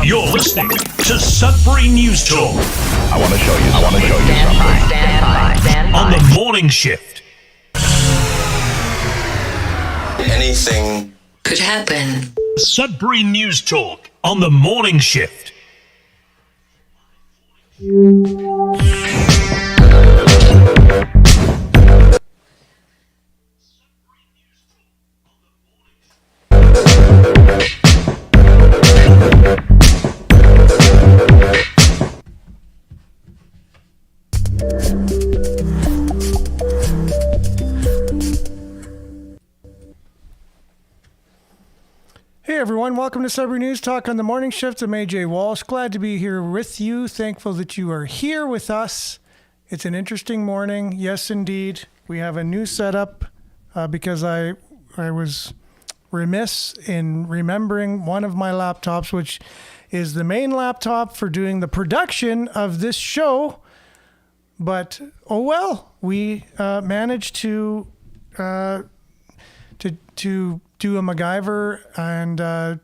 You're listening to Sudbury News Talk. I want to show you something. Stand by. On the morning shift. Anything could happen. Sudbury News Talk on the morning shift. Hey everyone, welcome to Sudbury News Talk on the morning shift. I'm AJ Walsh. Glad to be here with you. Thankful that you are here with us. It's an interesting morning. Yes, indeed. We have a new setup because I was remiss in remembering one of my laptops, which is the main laptop for doing the production of this show. But oh well, we managed to do a MacGyver and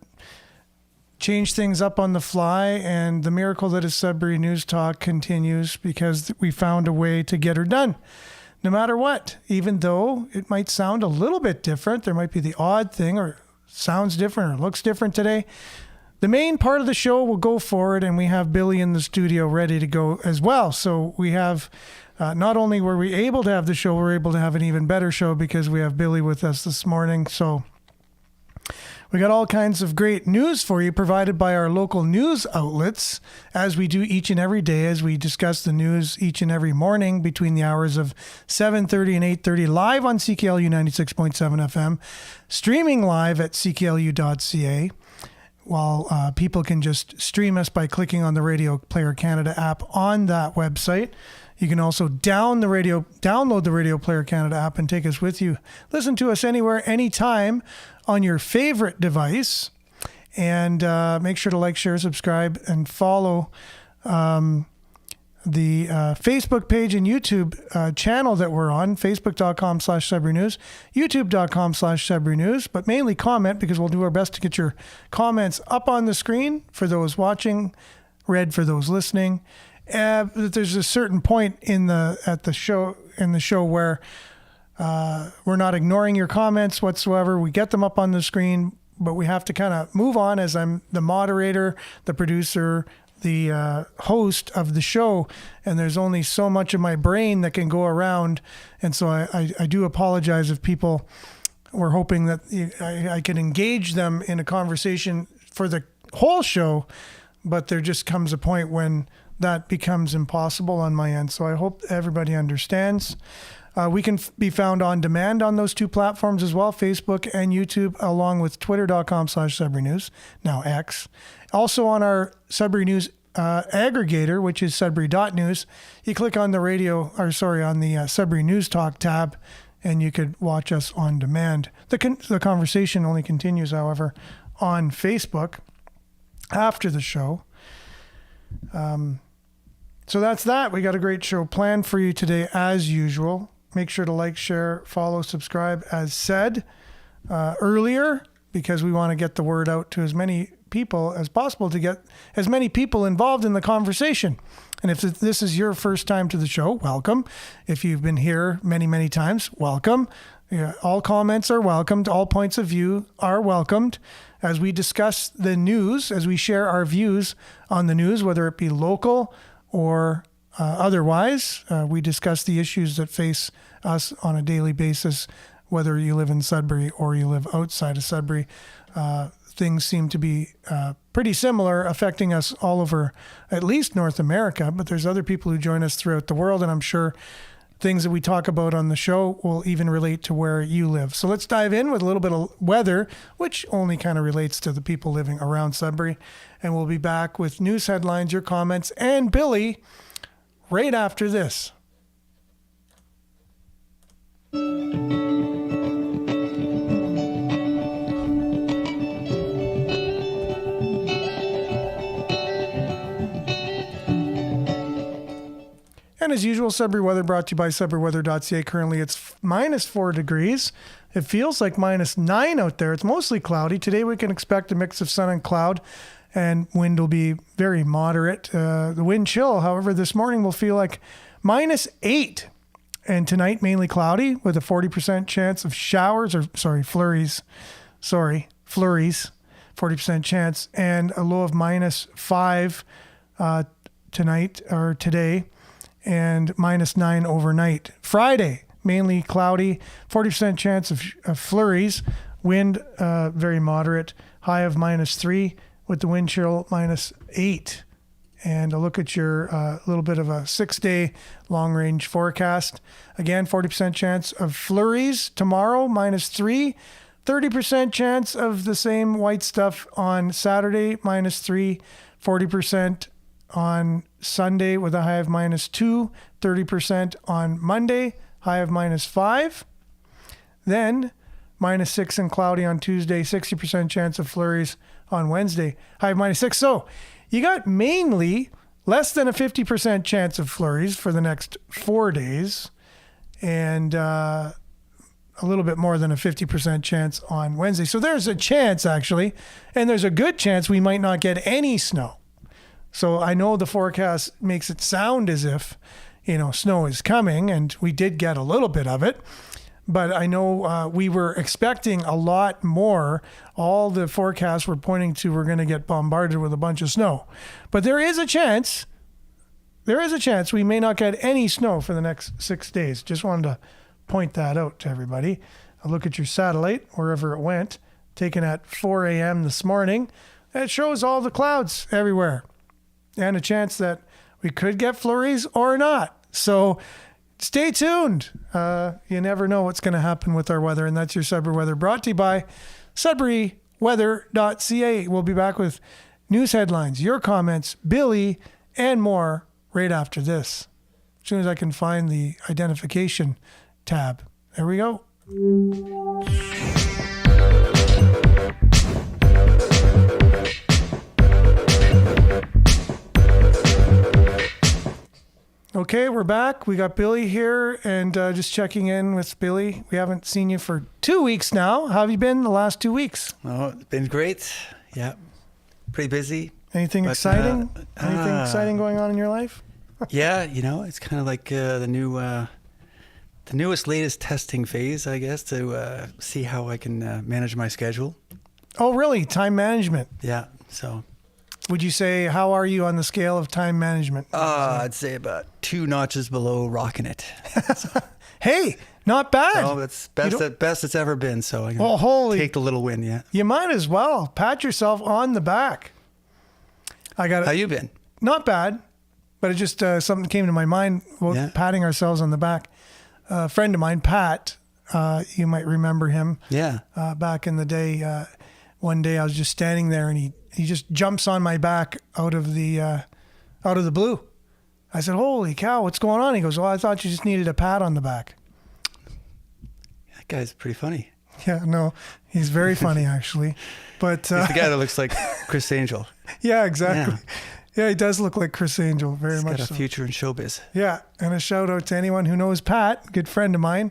change things up on the fly, and the miracle that is Sudbury News Talk continues because we found a way to get her done. No matter what, even though it might sound a little bit different, there might be the odd thing or sounds different or looks different today. The main part of the show will go forward, and we have Billy in the studio ready to go as well. So we have, not only were we able to have the show, we're able to have an even better show because we have Billy with us this morning. So we got all kinds of great news for you provided by our local news outlets, as we do each and every day, as we discuss the news each and every morning between the hours of 7:30 and 8:30 live on CKLU 96.7 FM, streaming live at cklu.ca, while people can just stream us by clicking on the Radio Player Canada app on that website. You can also download the Radio Player Canada app and take us with you. Listen to us anywhere, anytime on your favorite device. And make sure to like, share, subscribe, and follow the Facebook page and YouTube channel that we're on, facebook.com/Sudbury News, youtube.com/Sudbury News, but mainly comment, because we'll do our best to get your comments up on the screen for those watching, read for those listening. There's a certain point in the show where we're not ignoring your comments whatsoever. We get them up on the screen, but we have to kind of move on, as I'm the moderator, the producer, the host of the show, and there's only so much of my brain that can go around. And so I do apologize if people were hoping that I could engage them in a conversation for the whole show, but there just comes a point when that becomes impossible on my end. So I hope everybody understands. We can be found on demand on those two platforms as well, Facebook and YouTube, along with twitter.com/Sudbury News, now X. Also on our Sudbury News aggregator, which is Sudbury.news. You click on the Sudbury News Talk tab, and you could watch us on demand. The conversation only continues, however, on Facebook after the show. So that's that. We got a great show planned for you today, as usual. Make sure to like, share, follow, subscribe, as said earlier, because we want to get the word out to as many people as possible, to get as many people involved in the conversation. And if this is your first time to the show, welcome. If you've been here many, many times, welcome. All comments are welcomed. All points of view are welcomed. As we discuss the news, as we share our views on the news, whether it be local or otherwise, we discuss the issues that face us on a daily basis, whether you live in Sudbury or you live outside of Sudbury. Things seem to be pretty similar, affecting us all over at least North America, but there's other people who join us throughout the world, and I'm sure things that we talk about on the show will even relate to where you live. So let's dive in with a little bit of weather, which only kind of relates to the people living around Sudbury. And we'll be back with news headlines, your comments, and Billy right after this. And as usual, Sudbury weather brought to you by SudburyWeather.ca. Currently, it's minus 4 degrees. It feels like minus 9 out there. It's mostly cloudy. Today we can expect a mix of sun and cloud, and wind will be very moderate. The wind chill, however, this morning will feel like minus 8. And tonight, mainly cloudy with a 40% chance of flurries. 40% chance, and a low of minus 5 tonight or today, and minus 9 overnight. Friday, mainly cloudy, 40% chance of flurries, wind very moderate, high of minus 3 with the wind chill minus 8. And a look at your little bit of a 6-day long-range forecast. Again, 40% chance of flurries tomorrow, minus 3. 30% chance of the same white stuff on Saturday, minus 3. 40% on Sunday with a high of minus 2. 30% on Monday, high of minus 5. Then minus 6 and cloudy on Tuesday. 60% chance of flurries on Wednesday, high of minus 6. So you got mainly less than a 50% chance of flurries for the next 4 days, and a little bit more than a 50% chance on Wednesday. So there's a chance, actually, and there's a good chance we might not get any snow. So I know the forecast makes it sound as if, snow is coming, and we did get a little bit of it. But I know we were expecting a lot more. All the forecasts were pointing to we're going to get bombarded with a bunch of snow. But there is a chance we may not get any snow for the next 6 days. Just wanted to point that out to everybody. A look at your satellite, wherever it went, taken at 4 a.m. this morning. It shows all the clouds everywhere, and a chance that we could get flurries or not. So stay tuned. You never know what's going to happen with our weather, and that's your Sudbury weather, brought to you by SudburyWeather.ca. We'll be back with news headlines, your comments, Billy, and more right after this. As soon as I can find the identification tab. There we go. Okay, we're back. We got Billy here, and just checking in with Billy. We haven't seen you for 2 weeks now. How have you been the last 2 weeks? Oh, it's been great. Yeah, pretty busy. Anything exciting? Anything exciting going on in your life? Yeah, it's kind of like the newest, latest testing phase, I guess, to see how I can manage my schedule. Oh, really? Time management? Yeah, so. Would you say, how are you on the scale of time management? I'd say about 2 notches below rocking it. Hey, not bad. Oh, that's best it's ever been, so I can take the little win, yeah. You might as well. Pat yourself on the back. How you been? Not bad, but it just something came to my mind while patting ourselves on the back. A friend of mine, Pat, you might remember him. Yeah. Back in the day, one day I was just standing there, and he just jumps on my back out of the blue. I said, "Holy cow, what's going on?" He goes, "Well, I thought you just needed a pat on the back." That guy's pretty funny. Yeah, no, he's very funny actually. But he's the guy that looks like Chris Angel. Yeah, exactly. Yeah, he does look like Chris Angel, very much. He's got a future in showbiz. Yeah, and a shout out to anyone who knows Pat, good friend of mine.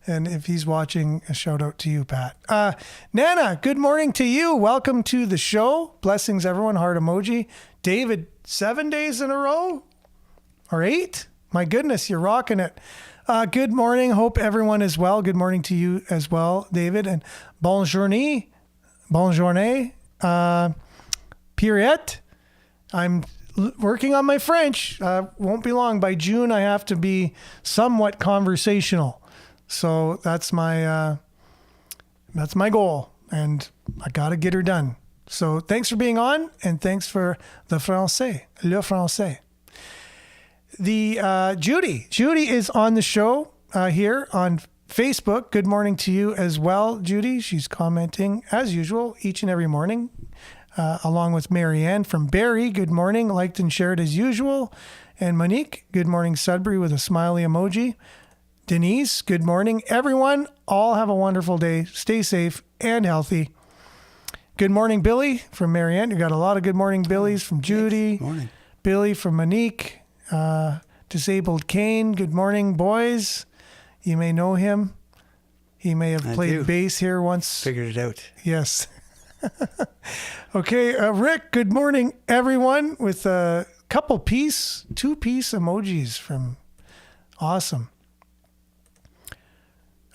And if he's watching, a shout out to you, Pat. Nana, good morning to you. Welcome to the show. Blessings, everyone. Heart emoji. David, 7 days in a row? Or 8? My goodness, you're rocking it. Good morning. Hope everyone is well. Good morning to you as well, David. And bonne journée. Bonne journée. Pierrette. I'm working on my French. Won't be long. By June, I have to be somewhat conversational. So that's my goal, and I got to get her done. So thanks for being on, and thanks for le français. Judy is on the show here on Facebook. Good morning to you as well, Judy. She's commenting as usual each and every morning, along with Marianne from Barrie. Good morning, liked and shared as usual. And Monique, good morning, Sudbury, with a smiley emoji. Denise, good morning. Everyone, all have a wonderful day. Stay safe and healthy. Good morning, Billy from Marianne. You got a lot of good morning Billies from Judy. Morning. Billy from Monique. Disabled Kane. Good morning, boys. You may know him. He may have I played do. bass here once. Figured it out. Yes. Okay, Rick, good morning, everyone, with a couple two-piece emojis from Awesome.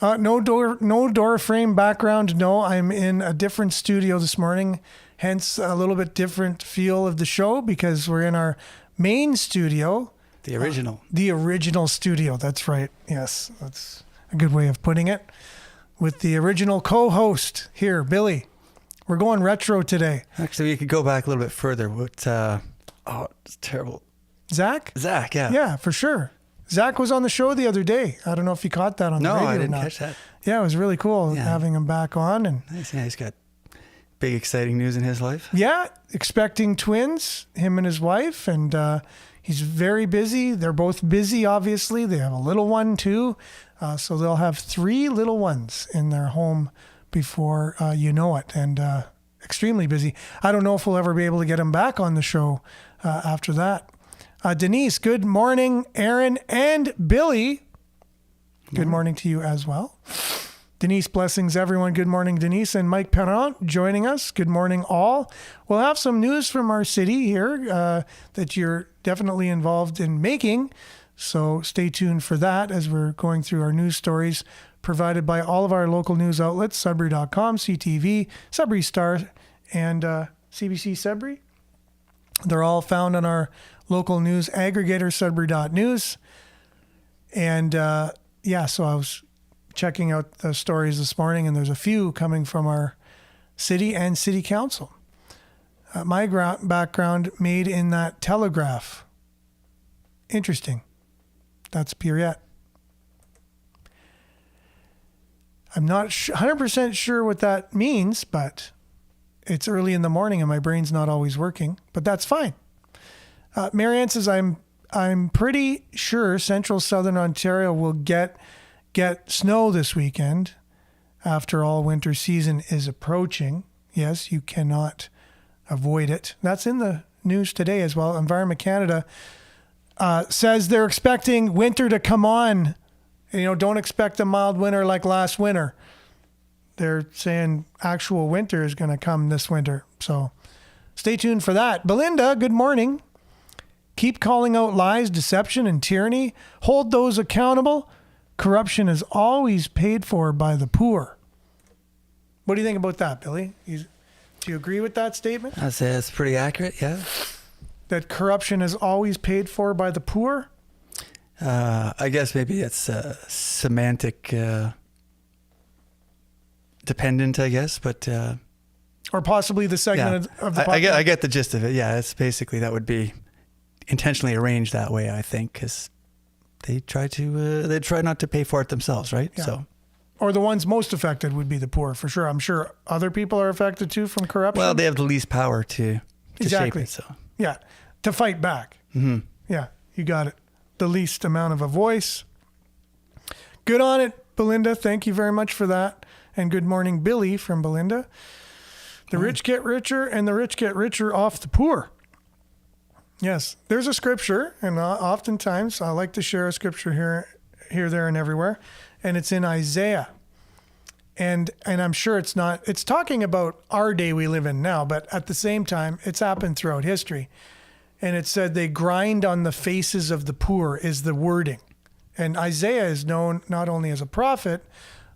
No door frame background. No, I'm in a different studio this morning, hence a little bit different feel of the show because we're in our main studio. The original. The original studio. That's right. Yes, that's a good way of putting it. With the original co-host here, Billy. We're going retro today. Actually, we could go back a little bit further. What? It's terrible. Zach? Zach, yeah. Yeah, for sure. Zach was on the show the other day. I don't know if you caught that on the radio No, I didn't or not. catch that. Yeah, it was really cool Yeah. having him back on. And Nice. Yeah, he's got big, exciting news in his life. yeah, expecting twins, him and his wife. And he's very busy. They're both busy, obviously. They have a little one, too. So they'll have 3 little ones in their home before you know it. And extremely busy. I don't know if we'll ever be able to get him back on the show after that. Denise, good morning. Aaron and Billy, good morning to you as well. Denise, blessings, everyone. Good morning, Denise. And Mike Perrant joining us. Good morning, all. We'll have some news from our city here that you're definitely involved in making. So stay tuned for that as we're going through our news stories provided by all of our local news outlets, Sudbury.com, CTV, Sudbury Star, and CBC Sudbury. They're all found on our local news aggregator, Sudbury.news. And so I was checking out the stories this morning, and there's a few coming from our city and city council. My background made in that Telegraph. Interesting. That's Pierrette. I'm not 100% sure what that means, but it's early in the morning and my brain's not always working, but that's fine. Marianne says, I'm pretty sure central southern Ontario will get snow this weekend after all winter season is approaching. Yes, you cannot avoid it. That's in the news today as well. Environment Canada says they're expecting winter to come on. Don't expect a mild winter like last winter. They're saying actual winter is going to come this winter. So stay tuned for that. Belinda, good morning. Keep calling out lies, deception, and tyranny. Hold those accountable. Corruption is always paid for by the poor. What do you think about that, Billy? Do you agree with that statement? I'd say it's pretty accurate, yeah. That corruption is always paid for by the poor? I guess maybe it's semantic dependent, I guess, but... or possibly the segment of the podcast. I get the gist of it, yeah. It's basically that would be intentionally arranged that way, I think, because they try not to pay for it themselves, right? Yeah. So, or the ones most affected would be the poor, for sure. I'm sure other people are affected too from corruption. well, they have the least power to Exactly. shape it, so... Yeah, to fight back. Mm-hmm. Yeah, you got it. The least amount of a voice. Good on it, Belinda. Thank you very much for that. And good morning, Billy from Belinda. The rich get richer and the rich get richer off the poor. Yes, there's a scripture, and oftentimes I like to share a scripture here, there, and everywhere, and it's in Isaiah. And I'm sure it's talking about our day we live in now, but at the same time, it's happened throughout history. And it said they grind on the faces of the poor is the wording. And Isaiah is known not only as a prophet,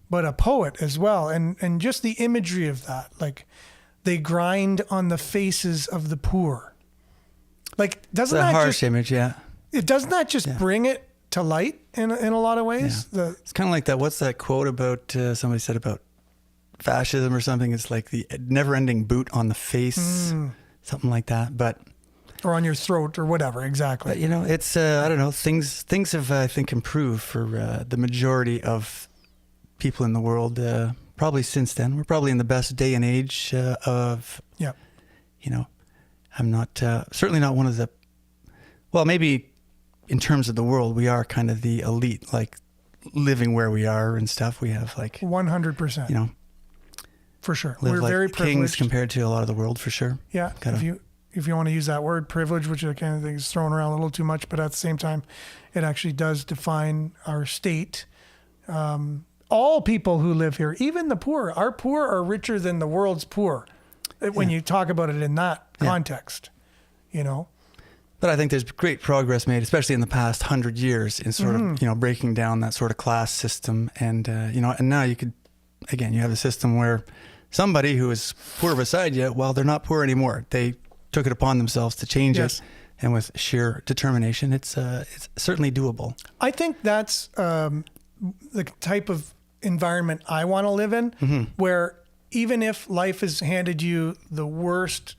but a poet as well. And just the imagery of that, like they grind on the faces of the poor. Like, doesn't It's a that harsh just, image, yeah. doesn't that just bring it to light in a lot of ways? Yeah. It's kind of like that. What's that quote about somebody said about fascism or something? It's like the never-ending boot on the face, something like that. Or on your throat or whatever, exactly. But, it's, I don't know, things have, I think, improved for the majority of people in the world, probably since then. We're probably in the best day and age of, I'm not, certainly not one of the, well, maybe in terms of the world, we are kind of the elite, like living where we are and stuff. We have like 100%. For sure. Live We're like very kings privileged compared to a lot of the world, for sure. Yeah. If you want to use that word, privilege, which I kind of think is thrown around a little too much, but at the same time, it actually does define our state all people who live here, even the poor. Our poor are richer than the world's poor when you talk about it in that context, you know. But I think there's great progress made, especially in the past 100 years, in sort of, you know, breaking down that sort of class system. And, you know, and now you have a system where somebody who is poor beside you, well, they're not poor anymore. They took it upon themselves to change it. And with sheer determination, it's certainly doable. I think that's the type of environment I want to live in, where even if life has handed you the worst,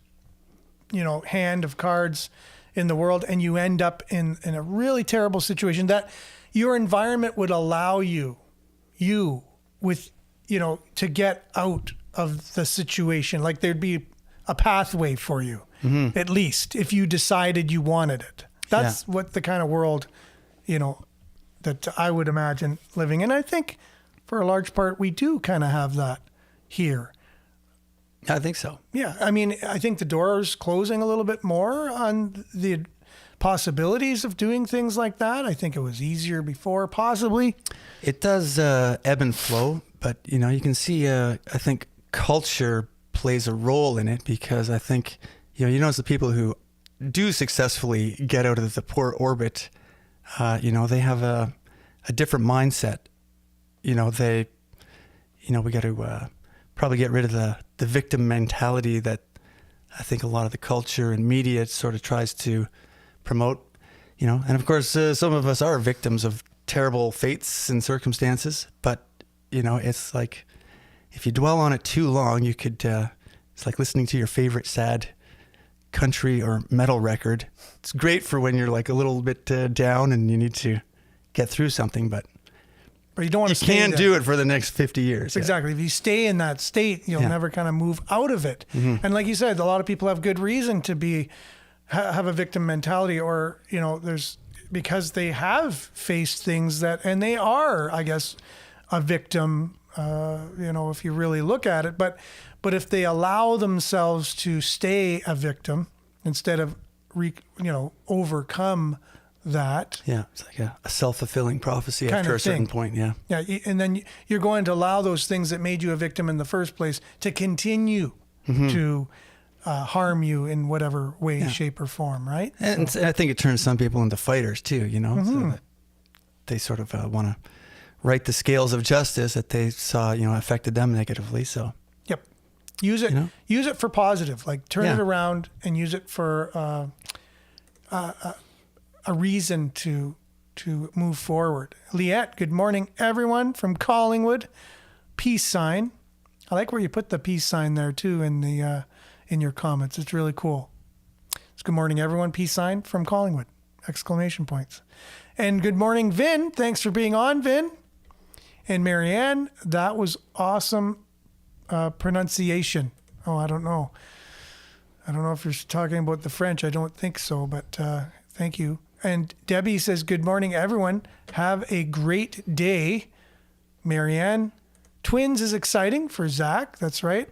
you know, hand of cards in the world, and you end up in a really terrible situation, that your environment would allow you with, you know, to get out of the situation. Like there'd be a pathway for you, at least, if you decided you wanted it. That's what the kind of world, you know, that I would imagine living in. I think for a large part, we do kind of have that here. I think so. Yeah. I mean, I think the door is closing a little bit more on the possibilities of doing things like that. I think it was easier before, possibly. It does ebb and flow, but, you know, you can see, I think culture plays a role in it, because I think, you notice the people who do successfully get out of the poor orbit, you know, they have a different mindset. You know, we got to probably get rid of the victim mentality that I think a lot of the culture and media sort of tries to promote, you know. And of course, some of us are victims of terrible fates and circumstances, but, you know, it's like, if you dwell on it too long, you could, it's like listening to your favorite sad country or metal record. It's great for when you're like a little bit down and you need to get through something, but you don't want to. You can't do it for the next 50 years. Exactly. If you stay in that state, you'll never kind of move out of it. And like you said, a lot of people have good reason to have a victim mentality, or, you know, because they have faced things and they are, I guess, a victim, you know, if you really look at it. But if they allow themselves to stay a victim instead of, overcome that. Yeah, it's like a self-fulfilling prophecy after a certain point, yeah. Yeah, and then you're going to allow those things that made you a victim in the first place to continue to harm you in whatever way, shape, or form, right? And I think it turns some people into fighters too, you know, so that they sort of want to right the scales of justice that they saw, you know, affected them negatively, so. Yep. Use it. You know? Use it for positive, like turn it around and use it for a reason to move forward. Liette, good morning, everyone from Collingwood. Peace sign. I like where you put the peace sign there too in the in your comments. It's really cool. It's good morning, everyone. Peace sign from Collingwood! Exclamation points. And good morning, Vin. Thanks for being on, Vin. And Marianne, that was awesome pronunciation. Oh, I don't know. I don't know if you're talking about the French. I don't think so, but thank you. And Debbie says, good morning, everyone. Have a great day. Marianne, twins is exciting for Zach. That's right.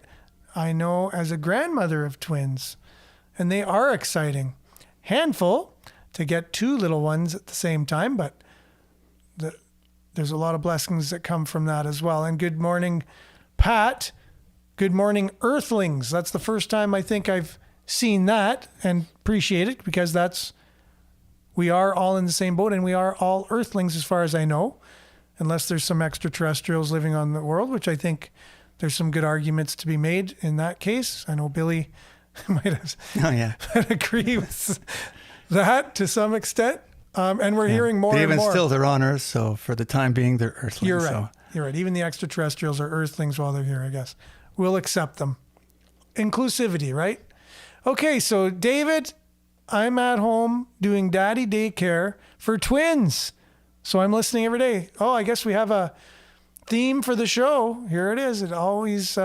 I know as a grandmother of twins, and they are exciting. Handful to get two little ones at the same time, but there's a lot of blessings that come from that as well. And good morning, Pat. Good morning, Earthlings. That's the first time I think I've seen that, and appreciate it, because we are all in the same boat, and we are all Earthlings as far as I know, unless there's some extraterrestrials living on the world, which I think there's some good arguments to be made in that case. I know Billy might agree with that to some extent. And we're hearing more and more. Even still, they're on Earth, so for the time being, they're Earthlings. You're right. So. You're right. Even the extraterrestrials are Earthlings while they're here, I guess. We'll accept them. Inclusivity, right? Okay, so David, I'm at home doing daddy daycare for twins. So I'm listening every day. Oh, I guess we have a theme for the show. Here it is. It always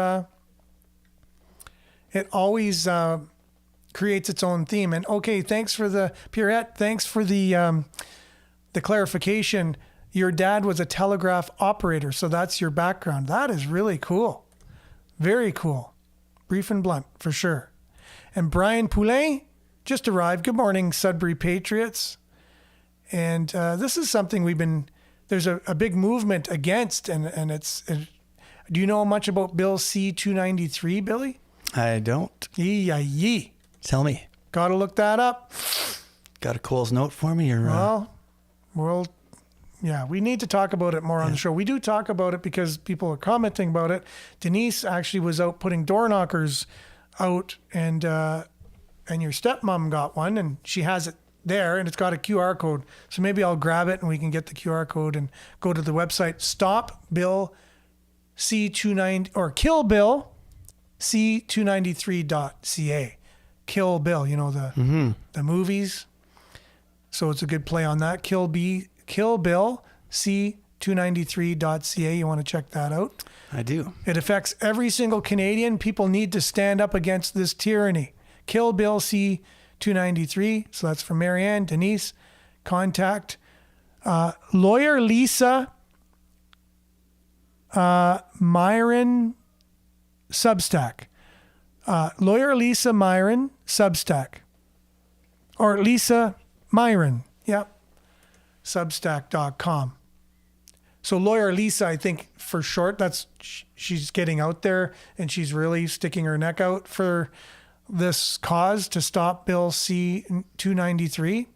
creates its own theme. And okay, thanks for the Pierrette. Thanks for the clarification. Your dad was a telegraph operator, so that's your background. That is really cool. Very cool. Brief and blunt, for sure. And Brian Poulain just arrived. Good morning, Sudbury Patriots. And this is something we've been there's a big movement against, and do you know much about Bill C-293, Billy? I don't. Yee. Tell me. Got to look that up. Got a Cole's note for me? Or, we need to talk about it more on the show. We do talk about it because people are commenting about it. Denise actually was out putting door knockers out, and your stepmom got one, and she has it there, and it's got a QR code. So maybe I'll grab it and we can get the QR code and go to the website. Stop Bill C29 or Kill Bill C293.ca. Kill Bill, the movies. So it's a good play on that. Kill Bill C293.ca. You want to check that out? I do. It affects every single Canadian. People need to stand up against this tyranny. Kill Bill C293. So that's from Marianne. Denise, contact lawyer Lisa Myron Substack. Lawyer Lisa Myron Substack. Or Lisa Myron. Yep. Substack.com. So Lawyer Lisa, I think for short, she's getting out there and she's really sticking her neck out for this cause to stop Bill C-293.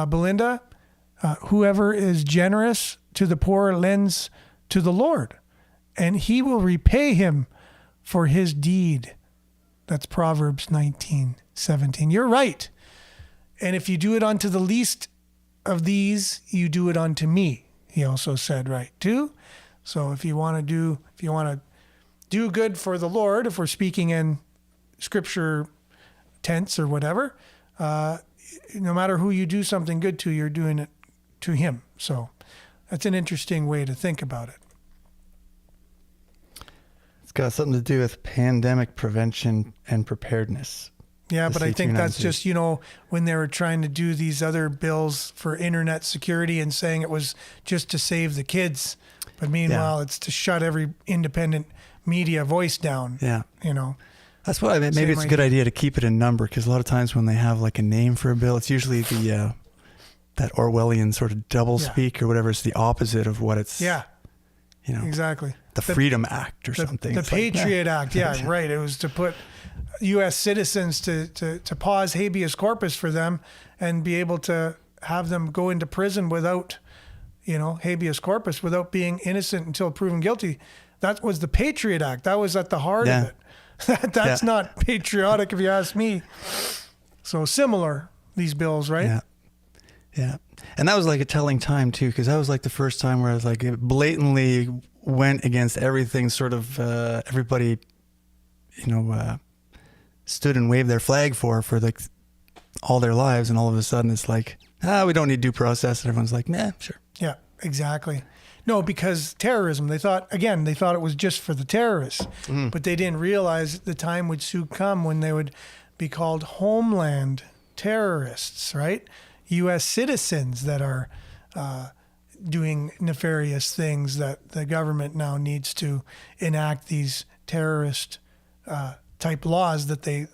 Belinda, whoever is generous to the poor lends to the Lord, and he will repay him for his deed. That's Proverbs 19:17. You're right. And if you do it unto the least of these, you do it unto me. He also said, right, too. So if you want to do good for the Lord, if we're speaking in scripture tense or whatever, no matter who you do something good to, you're doing it to him. So that's an interesting way to think about it. It's got something to do with pandemic prevention and preparedness. Yeah, but I think that's C293. just, when they were trying to do these other bills for internet security and saying it was just to save the kids. But meanwhile, it's to shut every independent media voice down. Yeah. That's what I meant. Same Maybe it's a good idea to keep it in number, because a lot of times when they have like a name for a bill, it's usually the that Orwellian sort of double speak or whatever. It's the opposite of what it's. Yeah. Exactly. The Freedom Act or something. The It's Patriot Act. Yeah, right. It was to put U.S. citizens to pause habeas corpus for them and be able to have them go into prison without, habeas corpus, without being innocent until proven guilty. That was the Patriot Act. That was at the heart of it. That's not patriotic, if you ask me. So similar, these bills, right? Yeah. Yeah. And that was like a telling time too, because that was like the first time where I was like, it blatantly went against everything sort of everybody, stood and waved their flag for like all their lives. And all of a sudden it's like, we don't need due process. And everyone's like, nah, sure. Yeah, exactly. No, because terrorism, they thought it was just for the terrorists, but they didn't realize the time would soon come when they would be called homeland terrorists, right? U.S. citizens that are doing nefarious things, that the government now needs to enact these terrorist type laws that they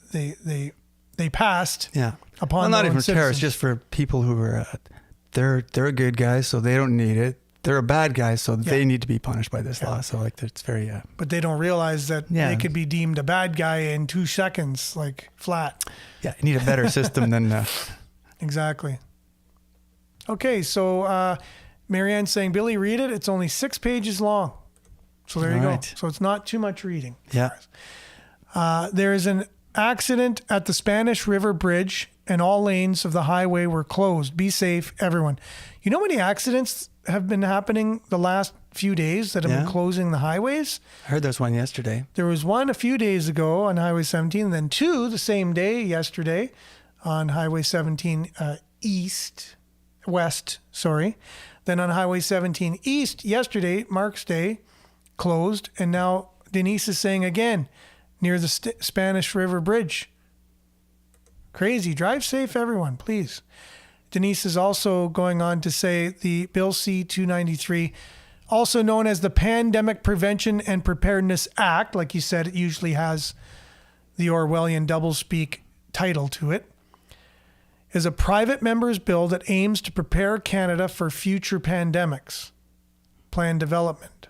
passed. Yeah. Upon well, not their even own for terrorists, citizens. just for people who are, they're a good guy, so they don't need it. They're a bad guy, so they need to be punished by this law. So like, it's very. But they don't realize that they could be deemed a bad guy in 2 seconds, like flat. Yeah, you need a better system than. Exactly. Okay, so Marianne's saying, Billy, read it. It's only 6 pages long. So there you go. So it's not too much reading. Yeah. There is an accident at the Spanish River Bridge, and all lanes of the highway were closed. Be safe, everyone. You know how many accidents have been happening the last few days that have been closing the highways? I heard there's one yesterday. There was one a few days ago on Highway 17, and then 2 the same day yesterday on Highway 17 west. Then on Highway 17 east yesterday, Mark's Day, closed, and now Denise is saying again, near the Spanish River Bridge. Crazy. Drive safe, everyone, please. Denise is also going on to say the Bill C-293, also known as the Pandemic Prevention and Preparedness Act, like you said, it usually has the Orwellian doublespeak title to it. is a private member's bill that aims to prepare Canada for future pandemics. Plan development.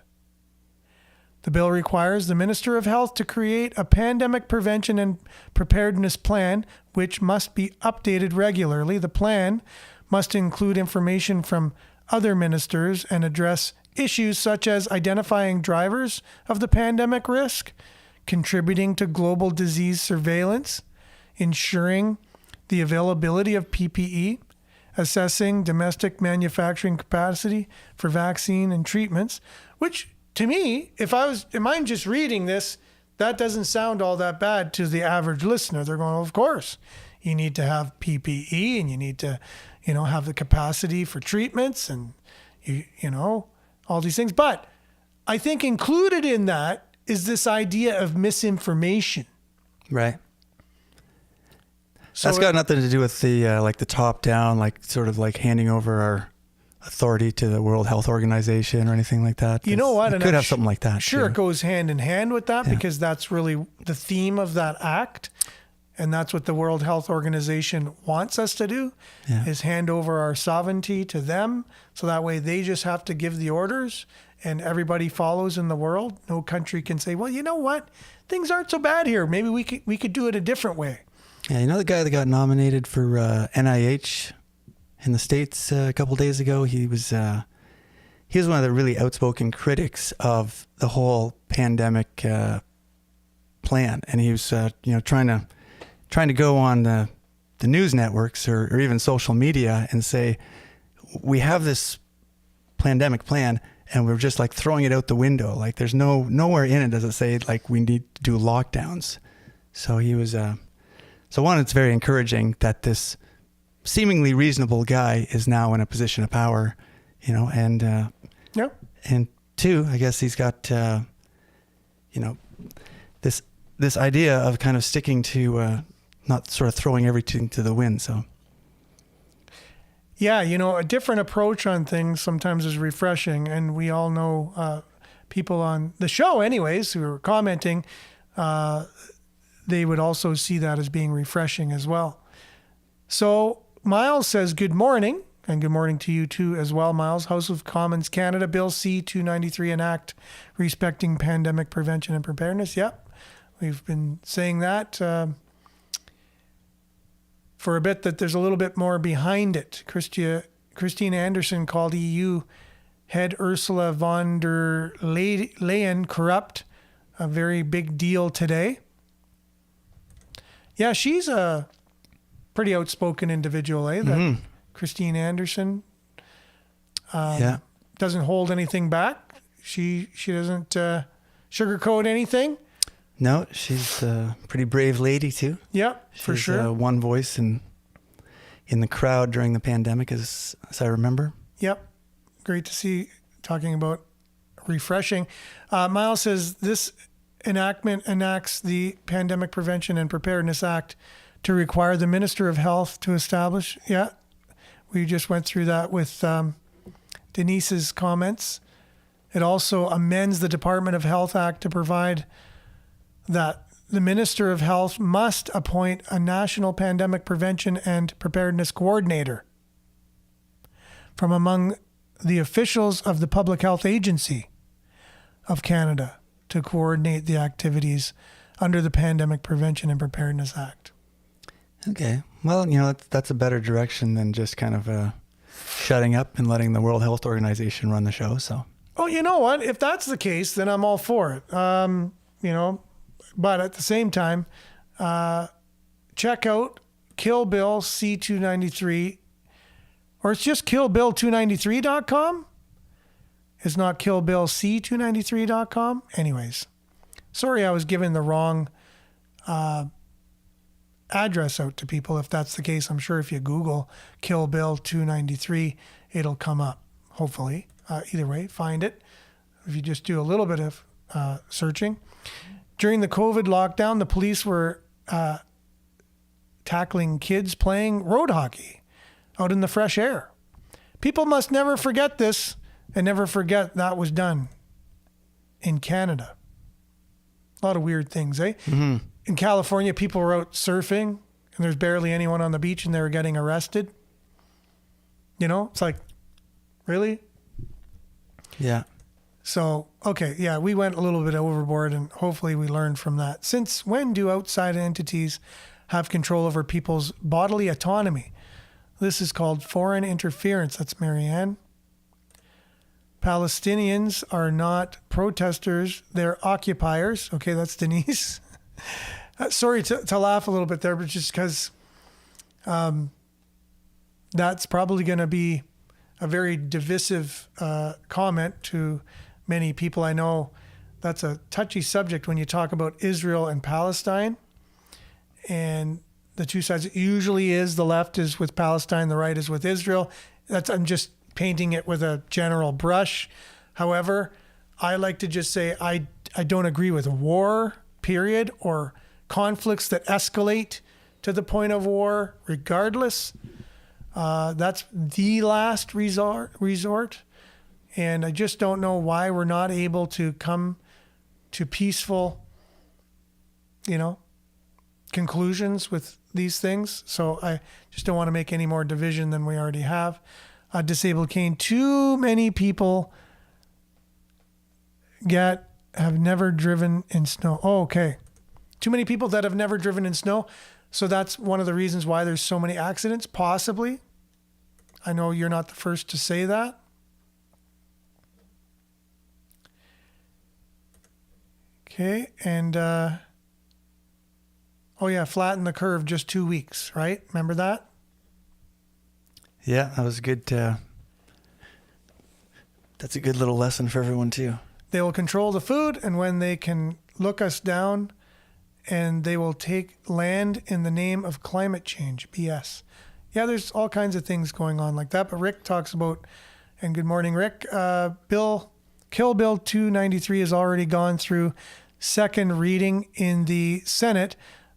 The bill requires the Minister of Health to create a pandemic prevention and preparedness plan, which must be updated regularly. The plan must include information from other ministers and address issues such as identifying drivers of the pandemic risk, contributing to global disease surveillance, ensuring the availability of PPE, assessing domestic manufacturing capacity for vaccine and treatments, which to me, if I'm just reading this, that doesn't sound all that bad to the average listener. They're going, well, of course, you need to have PPE and you need to, have the capacity for treatments and, all these things. But I think included in that is this idea of misinformation. Right. So That's got nothing to do with the the top down, sort of handing over our authority to the World Health Organization or anything like that. You know what? It could have something like that. Sure, too. it goes hand in hand with that because that's really the theme of that act. And that's what the World Health Organization wants us to do, is hand over our sovereignty to them. So that way they just have to give the orders and everybody follows in the world. No country can say, well, you know what? Things aren't so bad here. Maybe we could do it a different way. Yeah, the guy that got nominated for NIH in the States a couple days ago, he was one of the really outspoken critics of the whole pandemic plan. And he was, trying to go on the news networks or even social media and say, we have this pandemic plan and we're just throwing it out the window. There's nowhere in it does it say we need to do lockdowns. So he was, it's very encouraging that this seemingly reasonable guy is now in a position of power, and two, I guess he's got, this idea of kind of sticking to, not sort of throwing everything to the wind. So, yeah, a different approach on things sometimes is refreshing. And we all know people on the show anyways who are commenting, they would also see that as being refreshing as well. So Miles says, good morning. And good morning to you too as well, Miles. House of Commons Canada, Bill C-293, an act respecting pandemic prevention and preparedness. Yep, we've been saying that for a bit, that there's a little bit more behind it. Christine Anderson called EU head Ursula von der Leyen corrupt. A very big deal today. Yeah, she's a pretty outspoken individual, that Christine Anderson doesn't hold anything back. She doesn't sugarcoat anything. No, she's a pretty brave lady too. Yeah, for sure. One voice in the crowd during the pandemic, as I remember. Yep, great to see. Talking about refreshing. Miles says this enactment enacts the Pandemic Prevention and Preparedness Act to require the Minister of Health to establish. Yeah, we just went through that with Denise's comments. It also amends the Department of Health Act to provide that the Minister of Health must appoint a National Pandemic Prevention and Preparedness Coordinator from among the officials of the Public Health Agency of Canada to coordinate the activities under the Pandemic Prevention and Preparedness Act. Okay. Well, that's a better direction than just kind of shutting up and letting the World Health Organization run the show. So. Oh, you know what? If that's the case, then I'm all for it. But at the same time, check out Kill Bill C-293, or it's just killbill293.com. It's not killbillc293.com. Anyways, sorry I was giving the wrong address out to people. If that's the case, I'm sure if you Google Kill Bill 293, it'll come up, hopefully. Either way, find it. If you just do a little bit of searching. During the COVID lockdown, the police were tackling kids playing road hockey out in the fresh air. People must never forget this and never forget that was done in Canada. A lot of weird things, eh? Mm-hmm. In California, people were out surfing and there's barely anyone on the beach and they're getting arrested. You know, it's like, really? Yeah. So, okay, yeah, we went a little bit overboard, and hopefully we learned from that. Since when do outside entities have control over people's bodily autonomy? This is called foreign interference. That's Marianne. Palestinians are not protesters, they're occupiers. Okay, that's Denise. Sorry to laugh a little bit there, but just because that's probably going to be a very divisive comment to many people. I know that's a touchy subject when you talk about Israel and Palestine. And the two sides, it usually is the left is with Palestine, the right is with Israel. I'm just painting it with a general brush. However, I like to just say I don't agree with war, period, or conflicts that escalate to the point of war, regardless. That's the last resort. And I just don't know why we're not able to come to peaceful, conclusions with these things. So I just don't want to make any more division than we already have. Disabled Cane, too many people have never driven in snow. Oh, okay. Too many people that have never driven in snow. So that's one of the reasons why there's so many accidents, possibly. I know you're not the first to say that. Okay, and flatten the curve, just 2 weeks, right? Remember that? Yeah, that was good. That's a good little lesson for everyone too. They will control the food, and when they can look us down, and they will take land in the name of climate change. BS. Yeah, there's all kinds of things going on like that. But Rick talks about, and good morning, Rick. Kill Bill 293 has already gone through second reading in the Senate.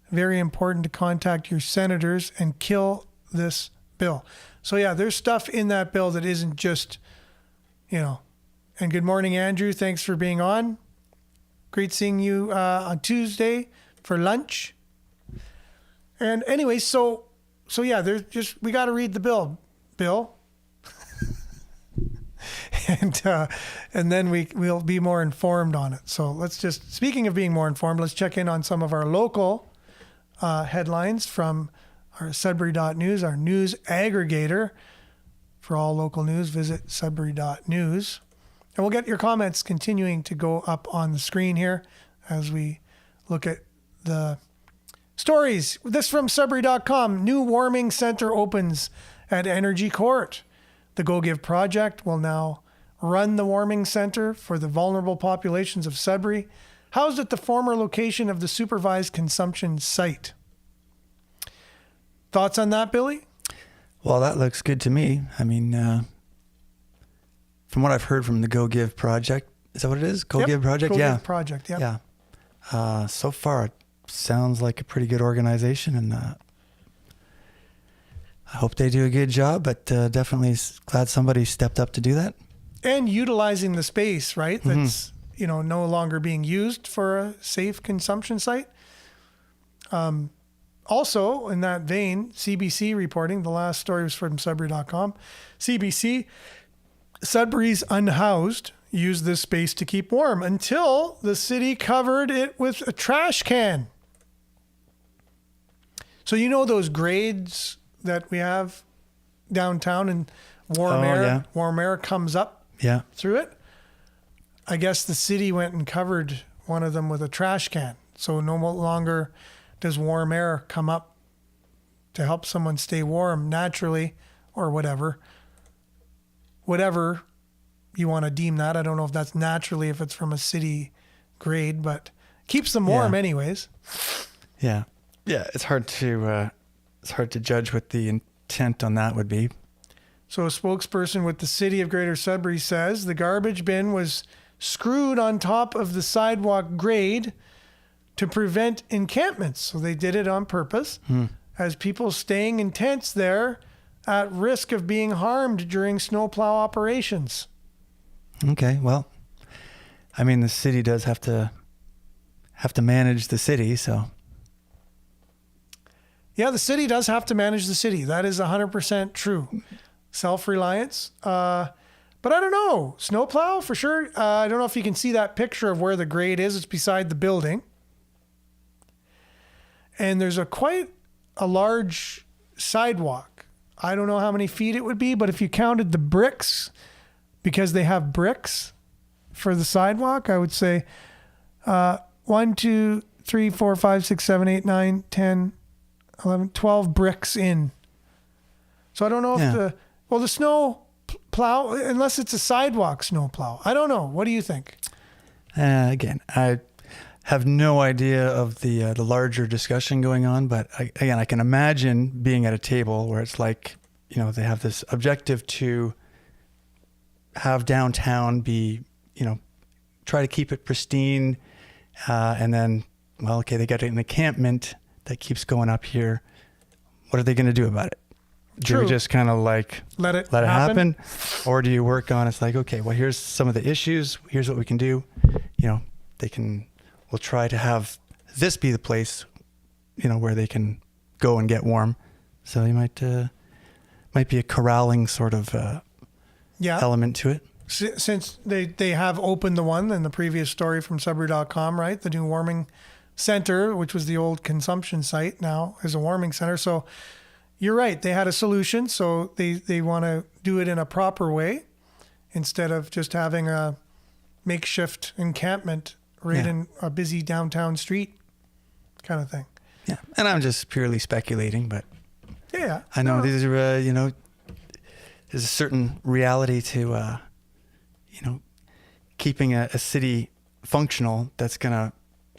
Very important to contact your senators and kill this bill. So yeah, there's stuff in that bill that isn't just, And good morning, Andrew. Thanks for being on. Great seeing you on Tuesday for lunch. And anyway, so yeah, we got to read the bill. and then we'll be more informed on it. So speaking of being more informed, let's check in on some of our local headlines from our Sudbury.news, our news aggregator. For all local news, visit Sudbury.news. And we'll get your comments continuing to go up on the screen here as we look at the stories. This from Sudbury.com. New warming center opens at Energy Court. The Go Give project will now run the warming center for the vulnerable populations of Sudbury, housed at the former location of the supervised consumption site. Thoughts on that, Billy? Well, that looks good to me. I mean, from what I've heard from the Go Give project, is that what it is? Go Give project? Go Give project, yeah. Yeah. So far, it sounds like a pretty good organization, and I hope they do a good job, but definitely glad somebody stepped up to do that. And utilizing the space, right? That's, no longer being used for a safe consumption site. Also, in that vein, CBC reporting, the last story was from Sudbury.com. CBC, Sudbury's unhoused used this space to keep warm until the city covered it with a trash can. So those grades that we have downtown and warm air? Yeah. Warm air comes up through it. I guess the city went and covered one of them with a trash can. So no longer does warm air come up to help someone stay warm naturally or whatever you want to deem that. I don't know if that's naturally, if it's from a city grade, but keeps them warm anyways. Yeah. Yeah. It's hard to judge what the intent on that would be. So a spokesperson with the city of Greater Sudbury says the garbage bin was screwed on top of the sidewalk grade to prevent encampments. So they did it on purpose, as people staying in tents there at risk of being harmed during snowplow operations. Okay, well, I mean, the city does have to manage the city, so. Yeah, the city does have to manage the city. That is 100% true. Self-reliance. But I don't know. Snowplow for sure. I don't know if you can see that picture of where the grade is. It's beside the building. And there's quite a large sidewalk. I don't know how many feet it would be, but if you counted the bricks, because they have bricks for the sidewalk, I would say 1, 2, 3, 4, 5, 6, 7, 8, 9, 10, 11, 12 bricks in. So I don't know if the snow plow, unless it's a sidewalk snow plow. I don't know. What do you think? Again, I have no idea of the larger discussion going on, but I can imagine being at a table where it's like, they have this objective to have downtown be, try to keep it pristine, and then, they got an encampment that keeps going up here. What are they going to do about it? True. Do we just kind of like let it happen? Or do you work on, it's like, okay, well, here's some of the issues. Here's what we can do. We'll try to have this be the place, where they can go and get warm. So you might be a corralling sort of element to it. Since they have opened the one in the previous story from Sudbury.com, right? The new warming center, which was the old consumption site, now is a warming center. So you're right. They had a solution. So they want to do it in a proper way instead of just having a makeshift encampment in a busy downtown street kind of thing. Yeah. And I'm just purely speculating, but yeah, I know these are, there's a certain reality to, keeping a city functional that's going to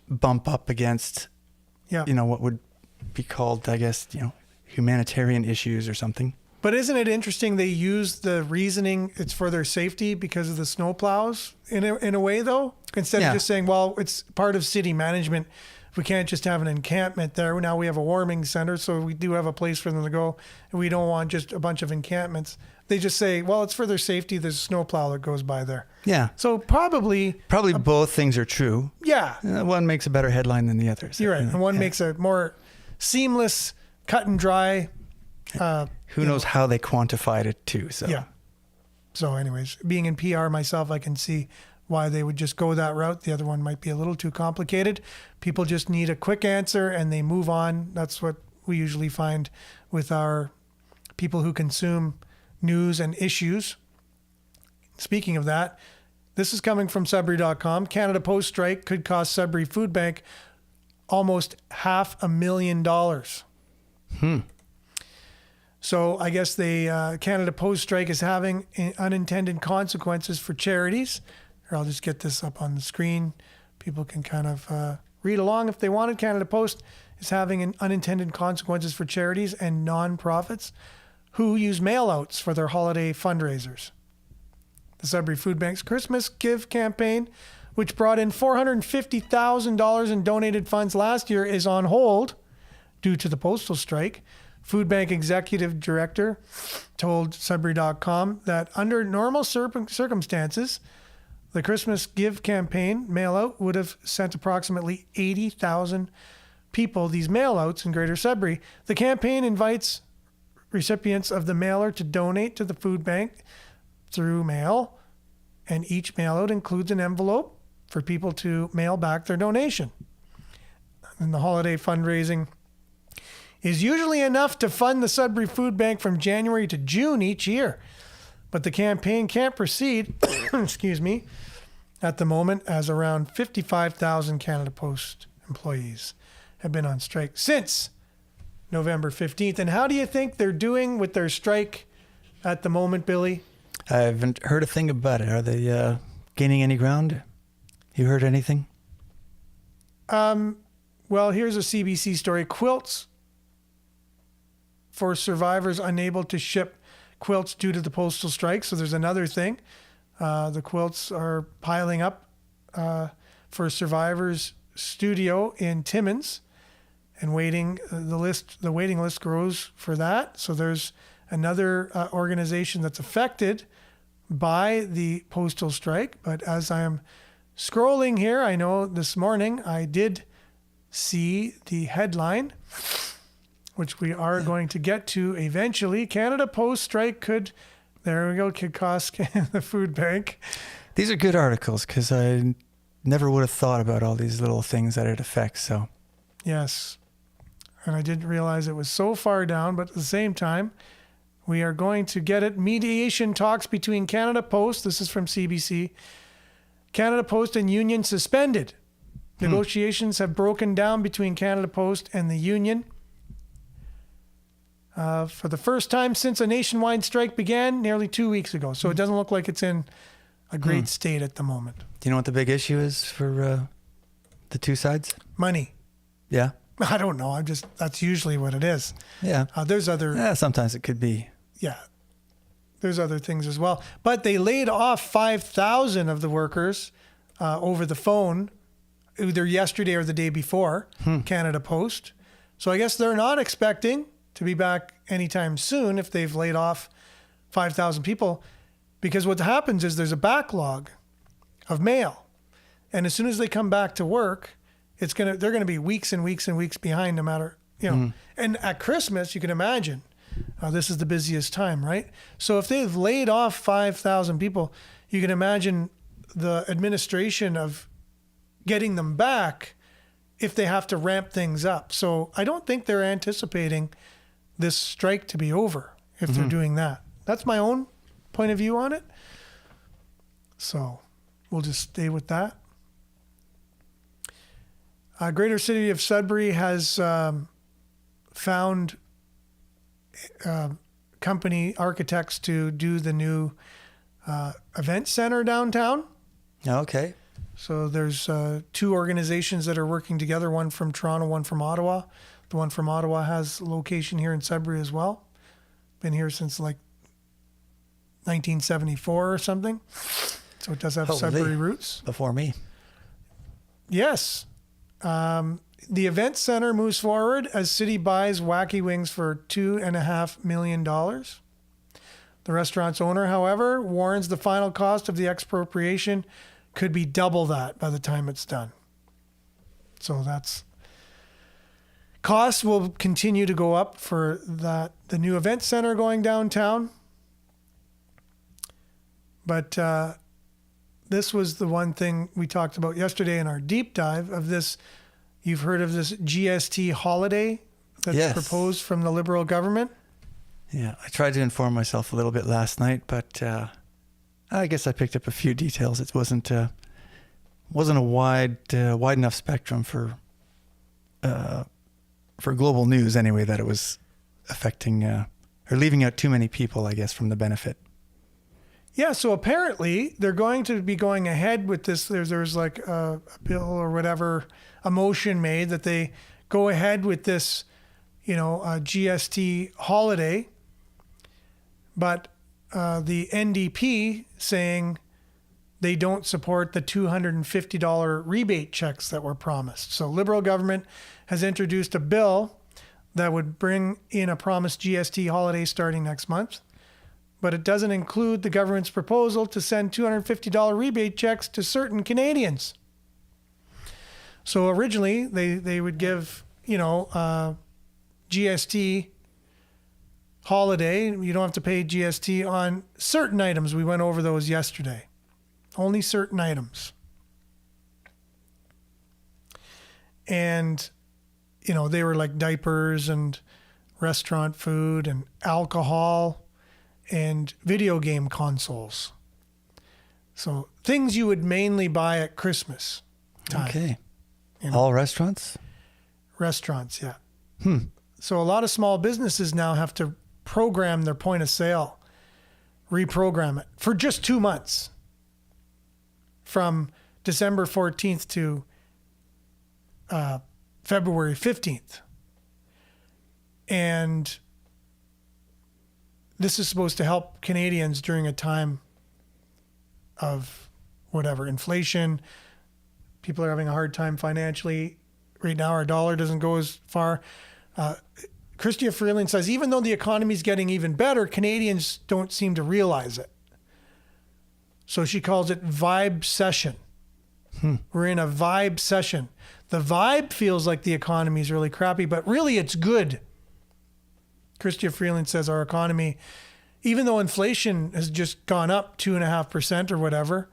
bump up against, what would be called, I guess, humanitarian issues or something. But isn't it interesting they use the reasoning it's for their safety because of the snow plows in a way, though? Instead of just saying, well, it's part of city management. We can't just have an encampment there. Now we have a warming center, so we do have a place for them to go. And we don't want just a bunch of encampments. They just say, well, it's for their safety. There's a snowplow that goes by there. Yeah. So probably both things are true. Yeah. One makes a better headline than the other. So, you're right. And one makes a more seamless, cut and dry. Who knows how they quantified it too. So yeah. So anyways, being in PR myself, I can see why they would just go that route. The other one might be a little too complicated. People just need a quick answer and they move on. That's what we usually find with our people who consume news and issues. Speaking of that, this is coming from Sudbury.com. Canada Post strike could cost Sudbury Food Bank almost $500,000. So I guess the Canada Post strike is having unintended consequences for charities. Here, I'll just get this up on the screen. People can kind of read along if they wanted. Canada Post is having unintended consequences for charities and nonprofits who use mail-outs for their holiday fundraisers. The Sudbury Food Bank's Christmas Give campaign, which brought in $450,000 in donated funds last year, is on hold due to the postal strike. Food Bank Executive Director told Sudbury.com that under normal circumstances, the Christmas Give campaign mail-out would have sent approximately 80,000 people these mail-outs in Greater Sudbury. The campaign invites recipients of the mailer to donate to the food bank through mail, and each mail-out includes an envelope for people to mail back their donation. And the holiday fundraising is usually enough to fund the Sudbury Food Bank from January to June each year. But the campaign can't proceed, at the moment, as around 55,000 Canada Post employees have been on strike since November 15th. And how do you think they're doing with their strike at the moment, Billy? I haven't heard a thing about it. Are they gaining any ground? You heard anything? Well, here's a CBC story. Quilts for survivors unable to ship quilts due to the postal strike. So there's another thing. The quilts are piling up for survivors studio in Timmins and waiting. The waiting list grows for that. So there's another organization that's affected by the postal strike. But as I am scrolling here, I know this morning I did see the headline which we are going to get to eventually. Canada Post strike could cost the food bank. These are good articles because I never would have thought about all these little things that it affects. So, Yes. And I didn't realize it was so far down, but at the same time, we are going to get it. Mediation talks between Canada Post, this is from CBC, Canada Post and union suspended. Negotiations have broken down between Canada Post and the union. For the first time since a nationwide strike began nearly 2 weeks ago. So it doesn't look like it's in a great state at the moment. do you know what the big issue is for the two sides? Money. Yeah. I don't know. That's usually what it is. Yeah. There's other, Sometimes it could be. yeah, there's other things as well. But they laid off 5,000 of the workers over the phone, either yesterday or the day before, Canada Post. So I guess they're not expecting to be back anytime soon if they've laid off 5,000 people, because what happens is there's a backlog of mail, and as soon as they come back to work, they're going to be weeks and weeks and weeks behind, no matter, And at Christmas, you can imagine, this is the busiest time, right? So if they've laid off 5,000 people, you can imagine the administration of getting them back if they have to ramp things up. So I don't think they're anticipating this strike to be over if they're doing that. That's my own point of view on it. So we'll just stay with that. Greater City of Sudbury has found company architects to do the new event center downtown. Okay. So there's two organizations that are working together, one from Toronto, one from Ottawa. The one from Ottawa has a location here in Sudbury as well. Been here since like 1974 or something. So it does have Sudbury roots. Before me. Yes. The event center moves forward as city buys Wacky Wings for $2.5 million. The restaurant's owner, however, warns the final cost of the expropriation could be double that by the time it's done. So costs will continue to go up for the new event center going downtown. But this was the one thing we talked about yesterday in our deep dive of this. You've heard of this GST holiday that's proposed from the Liberal government? Yeah, I tried to inform myself a little bit last night, but I guess I picked up a few details. It wasn't a wide enough spectrum for global news anyway, that it was affecting or leaving out too many people, I guess, from the benefit. Yeah, so apparently they're going to be going ahead with this. There's like a bill or whatever, a motion made that they go ahead with this, GST holiday. But the NDP saying they don't support the $250 rebate checks that were promised. So Liberal government has introduced a bill that would bring in a promised GST holiday starting next month. But it doesn't include the government's proposal to send $250 rebate checks to certain Canadians. So originally they would give, GST holiday. You don't have to pay GST on certain items. We went over those yesterday. Only certain items. And, they were like diapers and restaurant food and alcohol and video game consoles. So things you would mainly buy at Christmas time. Okay. All restaurants? Restaurants, yeah. So a lot of small businesses now have to program their point of sale, reprogram it for just 2 months, from December 14th to February 15th. And this is supposed to help Canadians during a time of whatever, inflation. People are having a hard time financially. Right now, our dollar doesn't go as far. Chrystia Freeland says, even though the economy is getting even better, Canadians don't seem to realize it. So she calls it vibe session. We're in a vibe session. The vibe feels like the economy is really crappy, but really it's good. Christia Freeland says our economy, even though inflation has just gone up 2.5% or whatever,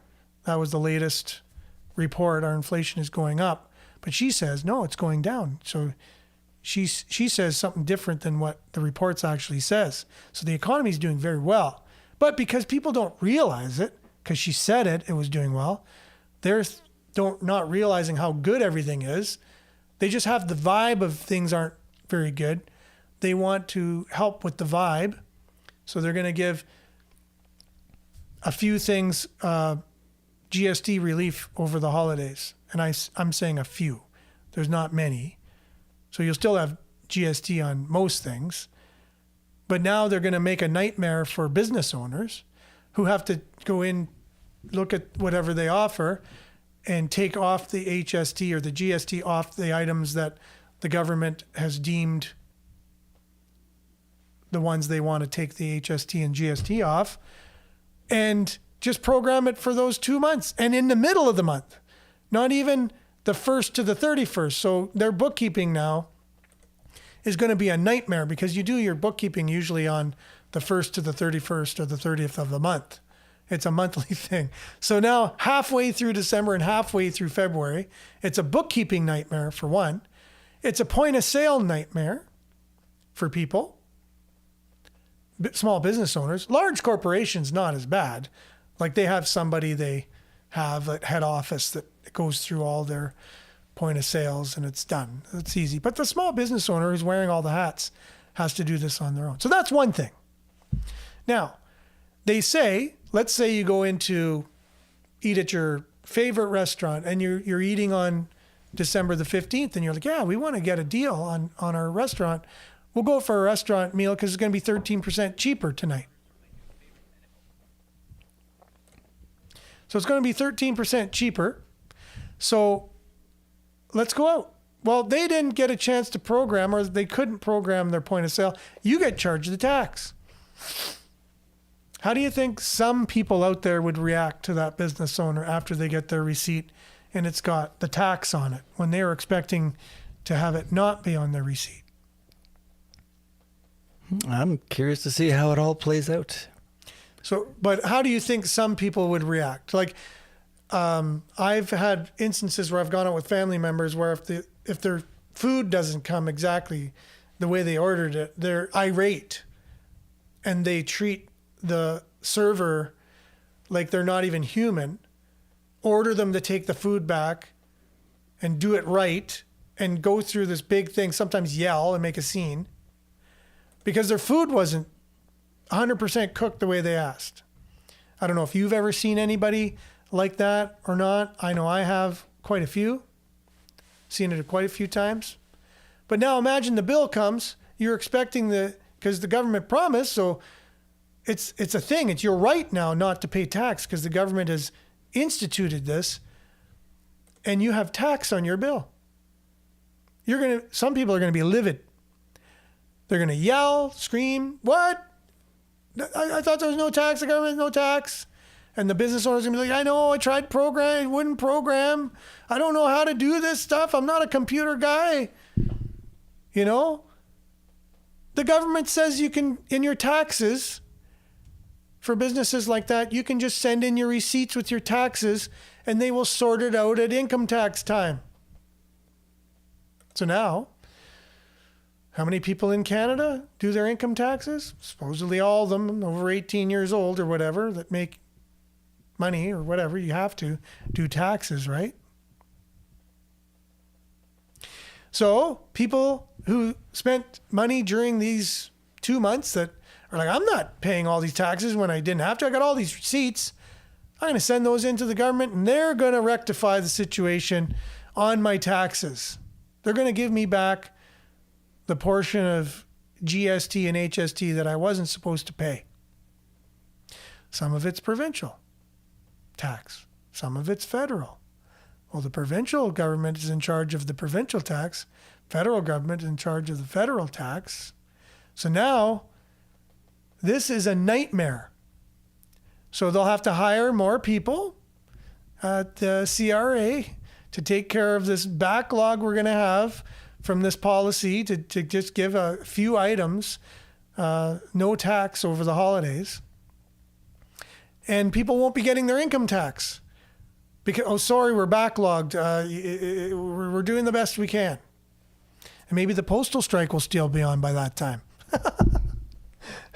that was the latest report, our inflation is going up. But she says, no, it's going down. So she says something different than what the reports actually says. So the economy is doing very well. But because people don't realize it, because she said it was doing well, they're not realizing how good everything is. They just have the vibe of things aren't very good. They want to help with the vibe. So they're going to give a few things GST relief over the holidays. And I'm saying a few. There's not many. So you'll still have GST on most things. But now they're going to make a nightmare for business owners who have to go in, look at whatever they offer, and take off the HST or the GST off the items that the government has deemed the ones they want to take the HST and GST off, and just program it for those 2 months and in the middle of the month, not even the 1st to the 31st. So their bookkeeping now is going to be a nightmare because you do your bookkeeping usually on the 1st to the 31st or the 30th of the month. It's a monthly thing. So now halfway through December and halfway through February, it's a bookkeeping nightmare for one. It's a point of sale nightmare for people. Small business owners. Large corporations, not as bad. Like they have somebody they have at head office that goes through all their point of sales and it's done. It's easy. But the small business owner who's wearing all the hats has to do this on their own. So that's one thing. Now, they say, let's say you go into eat at your favorite restaurant and you're eating on December the 15th and you're like, yeah, we want to get a deal on our restaurant. We'll go for a restaurant meal because it's going to be 13% cheaper tonight. So it's going to be 13% cheaper. So let's go out. Well, they didn't get a chance to program, or they couldn't program their point of sale. You get charged the tax. How do you think some people out there would react to that business owner after they get their receipt and it's got the tax on it when they were expecting to have it not be on their receipt? I'm curious to see how it all plays out. So, but how do you think some people would react? Like, I've had instances where I've gone out with family members where if their food doesn't come exactly the way they ordered it, they're irate and they treat the server like they're not even human, order them to take the food back and do it right and go through this big thing, sometimes yell and make a scene because their food wasn't 100% cooked the way they asked. I don't know if you've ever seen anybody like that or not. I know I have quite a few, seen it quite a few times. But now imagine the bill comes, you're expecting because the government promised, so it's a thing. It's your right now not to pay tax because the government has instituted this, and you have tax on your bill. Some people are gonna be livid. They're gonna yell, scream, what? I thought there was no tax. The government has no tax. And the business owner's gonna be like, I know, I tried program, it wouldn't program. I don't know how to do this stuff. I'm not a computer guy. You know? The government says you can, in your taxes, for businesses like that, you can just send in your receipts with your taxes and they will sort it out at income tax time. So now, how many people in Canada do their income taxes? Supposedly all of them over 18 years old or whatever that make money or whatever. You have to do taxes, right? So people who spent money during these 2 months that are like, I'm not paying all these taxes when I didn't have to. I got all these receipts. I'm going to send those into the government and they're going to rectify the situation on my taxes. They're going to give me back the portion of GST and HST that I wasn't supposed to pay. Some of it's provincial tax. Some of it's federal. Well, the provincial government is in charge of the provincial tax. Federal government is in charge of the federal tax. So now, this is a nightmare. So they'll have to hire more people at the CRA to take care of this backlog we're going to have from this policy to just give a few items no tax over the holidays, and people won't be getting their income tax because, oh, sorry, we're backlogged. We're doing the best we can. And maybe the postal strike will still be on by that time.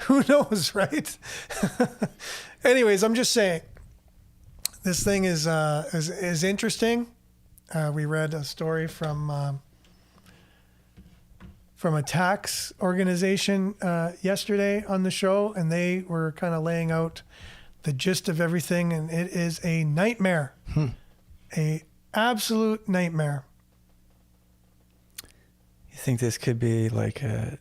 Who knows, right? Anyways, I'm just saying, this thing is interesting. We read a story from a tax organization yesterday on the show, and they were kind of laying out the gist of everything, and it is a nightmare, a absolute nightmare. You think this could be like a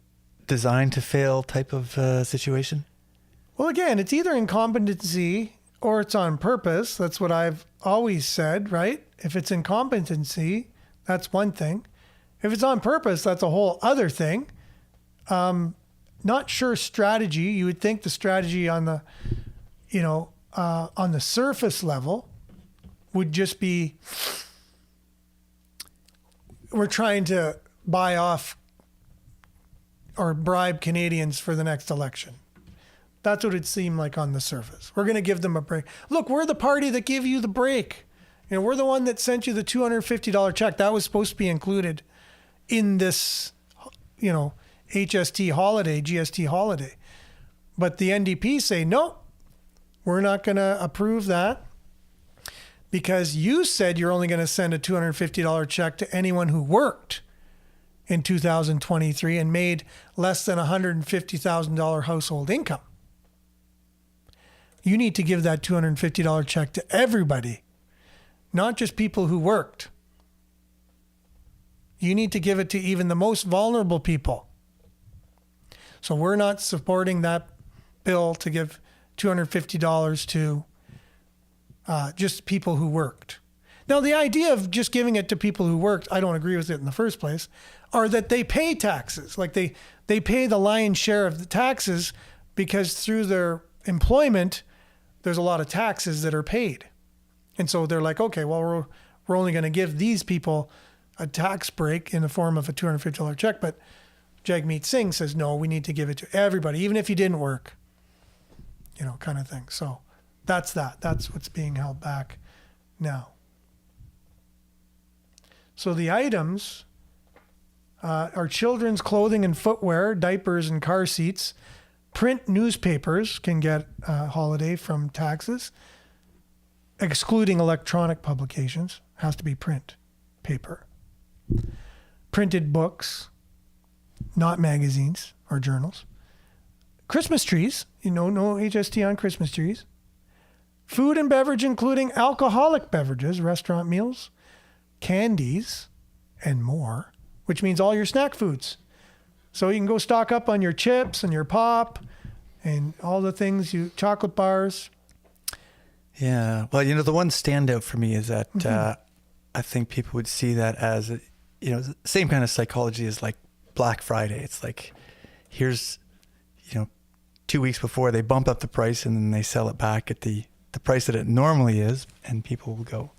designed to fail type of situation? Well, again, it's either incompetency or it's on purpose. That's what I've always said, right? If it's incompetency, that's one thing. If it's on purpose, that's a whole other thing. Not sure strategy. You would think the strategy on the, on the surface level would just be, we're trying to buy off or bribe Canadians for the next election. That's what it seemed like on the surface. We're going to give them a break. Look, we're the party that gave you the break. We're the one that sent you the $250 check. That was supposed to be included in this, HST holiday, GST holiday. But the NDP say, no, we're not going to approve that because you said you're only going to send a $250 check to anyone who worked in 2023 and made less than $150,000 household income. You need to give that $250 check to everybody, not just people who worked. You need to give it to even the most vulnerable people. So we're not supporting that bill to give $250 to just people who worked. Now, the idea of just giving it to people who worked, I don't agree with it in the first place, are that they pay taxes. Like they pay the lion's share of the taxes because through their employment, there's a lot of taxes that are paid. And so they're like, okay, well, we're only going to give these people a tax break in the form of a $250 check. But Jagmeet Singh says, no, we need to give it to everybody, even if you didn't work, kind of thing. So that's that. That's what's being held back now. So the items are children's clothing and footwear, diapers and car seats. Print newspapers can get a holiday from taxes, excluding electronic publications. Has to be print, paper. Printed books, not magazines or journals. Christmas trees, no HST on Christmas trees. Food and beverage, including alcoholic beverages, restaurant meals, candies, and more, which means all your snack foods. So you can go stock up on your chips and your pop and all the things, chocolate bars. Yeah. Well, the one standout for me is that I think people would see that as, the same kind of psychology as like Black Friday. It's like, here's, 2 weeks before they bump up the price and then they sell it back at the price that it normally is. And people will go,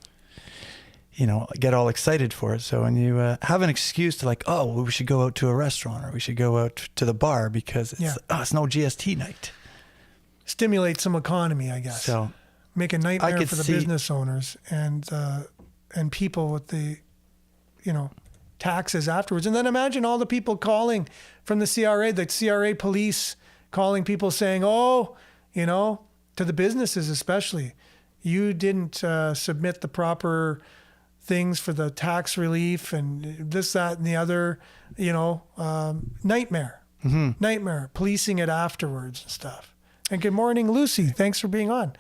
get all excited for it. So when you have an excuse to like, oh, well, we should go out to a restaurant or we should go out to the bar because it's no GST night. Stimulate some economy, I guess. So make a nightmare for the business owners and people with the, taxes afterwards. And then imagine all the people calling from the CRA police calling people saying, oh, to the businesses especially, you didn't submit the proper things for the tax relief and this, that, and the other, nightmare. Mm-hmm. Nightmare, policing it afterwards and stuff. And good morning, Lucy. Thanks for being on.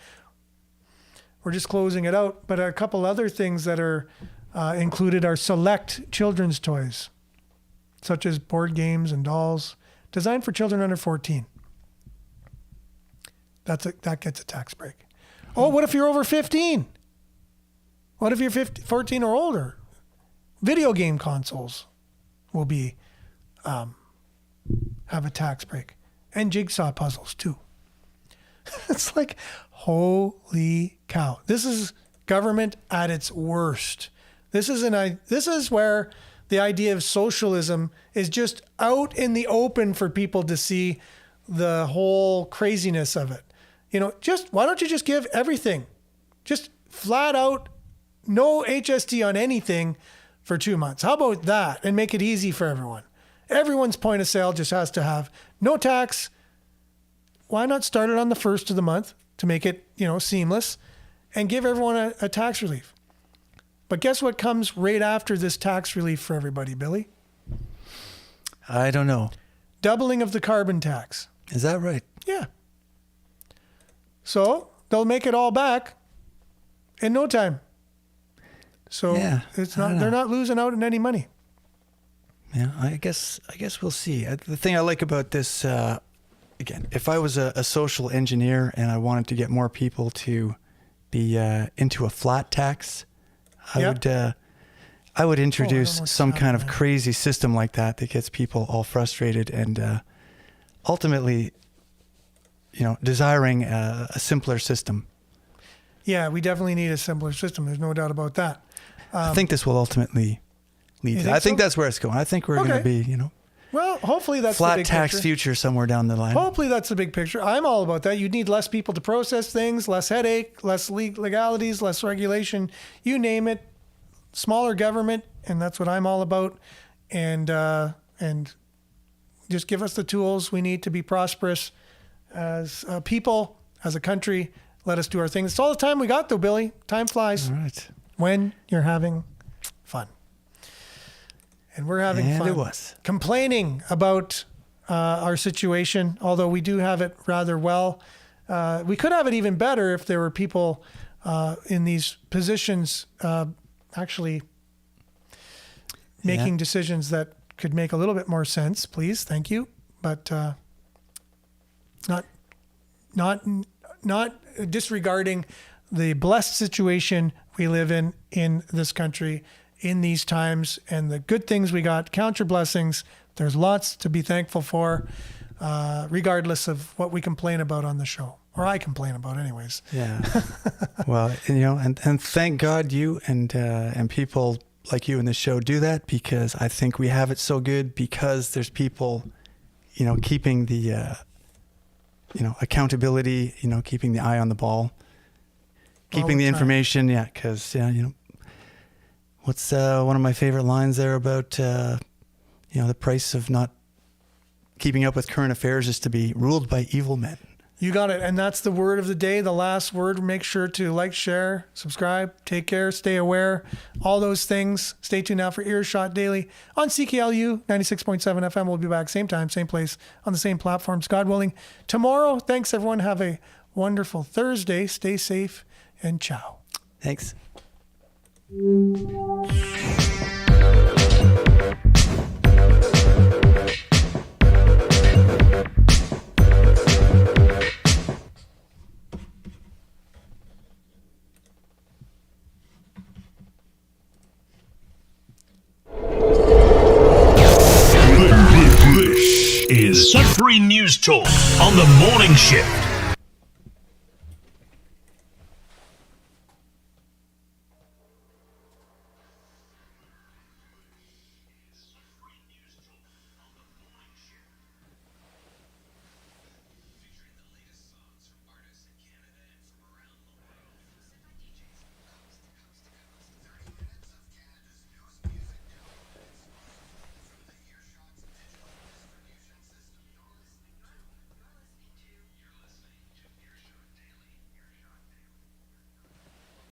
We're just closing it out. But a couple other things that are included are select children's toys, such as board games and dolls, designed for children under 14. That gets a tax break. Oh, what if you're over 15? What if you're 14 or older? Video game consoles will be have a tax break, and jigsaw puzzles too. It's like, holy cow! This is government at its worst. This is where the idea of socialism is just out in the open for people to see the whole craziness of it. Why don't you just give everything? Just flat out, no HST on anything for 2 months. How about that? And make it easy for everyone. Everyone's point of sale just has to have no tax. Why not start it on the first of the month to make it, seamless and give everyone a tax relief? But guess what comes right after this tax relief for everybody, Billy? I don't know. Doubling of the carbon tax. Is that right? Yeah. So they'll make it all back in no time. So they're not losing out on any money. Yeah, I guess we'll see. The thing I like about this, again, if I was a social engineer and I wanted to get more people to be into a flat tax, I would introduce some kind of crazy system like that gets people all frustrated and ultimately, desiring a simpler system. Yeah, we definitely need a simpler system. There's no doubt about that. I think this will ultimately lead to. I think that's where it's going. I think we're going to be, well, hopefully that's flat the big tax picture. Future somewhere down the line. Hopefully that's the big picture. I'm all about that. You need less people to process things, less headache, less legalities, less regulation. You name it. Smaller government, and that's what I'm all about. And just give us the tools we need to be prosperous as people, as a country. Let us do our thing. It's all the time we got, though, Billy. Time flies. All right. When you're having fun. And we're having fun. And it was. Complaining about our situation, although we do have it rather well. We could have it even better if there were people in these positions actually making decisions that could make a little bit more sense, please. Thank you. But not disregarding the blessed situation we live in this country in these times and the good things we got. Count your blessings. There's lots to be thankful for, regardless of what we complain about on the show. Or I complain about anyways. Yeah. Well, and thank God you and people like you in the show do that, because I think we have it so good because there's people, keeping the, accountability, keeping the eye on the ball, keeping the information. Yeah. Cause what's one of my favorite lines there about, the price of not keeping up with current affairs is to be ruled by evil men. You got it. And that's the word of the day, the last word. Make sure to like, share, subscribe, take care, stay aware, all those things. Stay tuned now for Earshot Daily on CKLU 96.7 FM. We'll be back same time, same place, on the same platforms, God willing. Tomorrow, thanks everyone. Have a wonderful Thursday. Stay safe and ciao. Thanks. This is Sudbury News Talk on the morning shift.